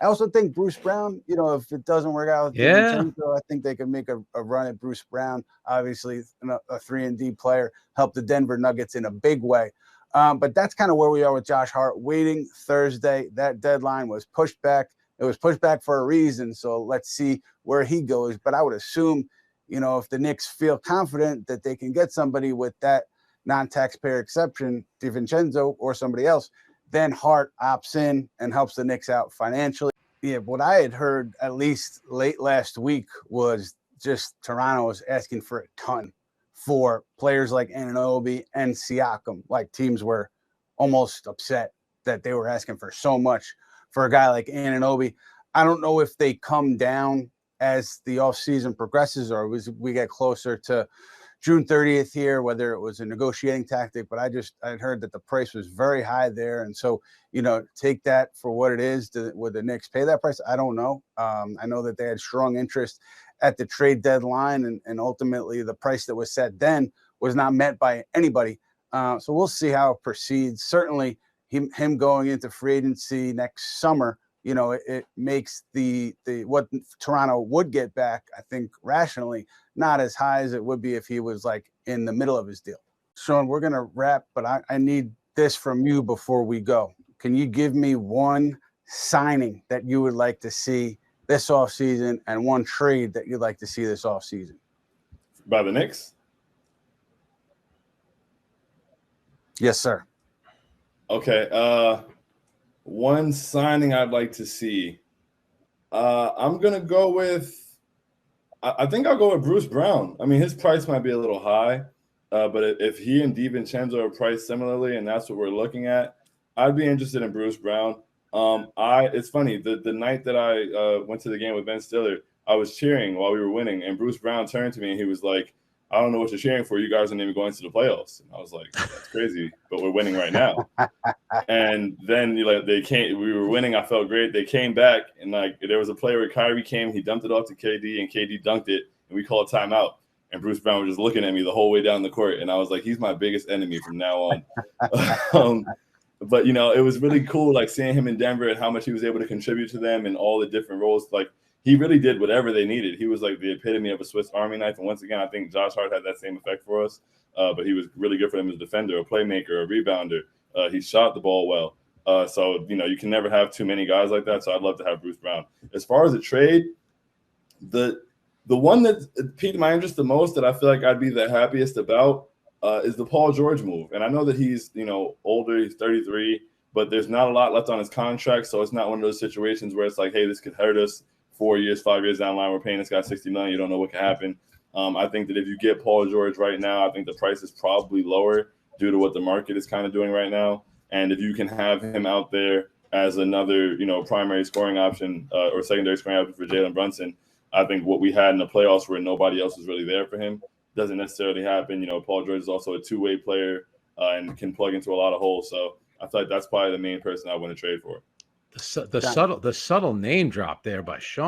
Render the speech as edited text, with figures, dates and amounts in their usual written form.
I also think Bruce Brown, if it doesn't work out with DiVincenzo, I think they could make a run at Bruce Brown. Obviously, a 3-and-D player, helped the Denver Nuggets in a big way. But that's kind of where we are with Josh Hart. Waiting Thursday. That deadline was pushed back. It was pushed back for a reason. So let's see where he goes. But I would assume, if the Knicks feel confident that they can get somebody with that non-taxpayer exception, DiVincenzo or somebody else, then Hart opts in and helps the Knicks out financially. Yeah, what I had heard at least late last week was just Toronto was asking for a ton for players like Anunoby and Siakam. Like, teams were almost upset that they were asking for so much for a guy like Anunoby. I don't know if they come down as the offseason progresses or as we get closer to June 30th here, whether it was a negotiating tactic, but I'd heard that the price was very high there. And so, take that for what it is. Would the Knicks pay that price? I don't know. I know that they had strong interest at the trade deadline, and ultimately the price that was set then was not met by anybody. So we'll see how it proceeds. Certainly him going into free agency next summer, it makes the what Toronto would get back, I think, rationally, not as high as it would be if he was like in the middle of his deal. Shaun, we're going to wrap, but I need this from you before we go. Can you give me one signing that you would like to see this offseason and one trade that you'd like to see this offseason? By the Knicks? Yes, sir. Okay. One signing I'd like to see. I'm going to go with, I think I'll go with Bruce Brown. I mean, his price might be a little high, but if he and DiVincenzo are priced similarly and that's what we're looking at, I'd be interested in Bruce Brown. It's funny, the night that I went to the game with Ben Stiller, I was cheering while we were winning, and Bruce Brown turned to me and he was like, "I don't know what you're cheering for. You guys aren't even going to the playoffs." And I was like, "That's crazy, but we're winning right now." And then they came. We were winning. I felt great. They came back, and there was a play where Kyrie came. He dumped it off to KD, and KD dunked it, and we called timeout. And Bruce Brown was just looking at me the whole way down the court, and I was like, "He's my biggest enemy from now on." But it was really cool, seeing him in Denver and how much he was able to contribute to them and all the different roles. He really did whatever they needed. He was like the epitome of a Swiss Army knife. And once again, I think Josh Hart had that same effect for us. But he was really good for them as a defender, a playmaker, a rebounder. He shot the ball well. So you can never have too many guys like that. So I'd love to have Bruce Brown. As far as a trade, the one that piqued my interest the most, that I feel like I'd be the happiest about, is the Paul George move. And I know that he's older. He's 33, but there's not a lot left on his contract. So it's not one of those situations where it's like, hey, this could hurt us 4 years, 5 years down the line. We're paying this guy $60 million. You don't know what can happen. I think that if you get Paul George right now, I think the price is probably lower due to what the market is kind of doing right now. And if you can have him out there as another, primary scoring option or secondary scoring option for Jalen Brunson, I think what we had in the playoffs where nobody else was really there for him doesn't necessarily happen. Paul George is also a two-way player and can plug into a lot of holes. So I feel like that's probably the main person I want to trade for. The subtle name drop there by Shaun.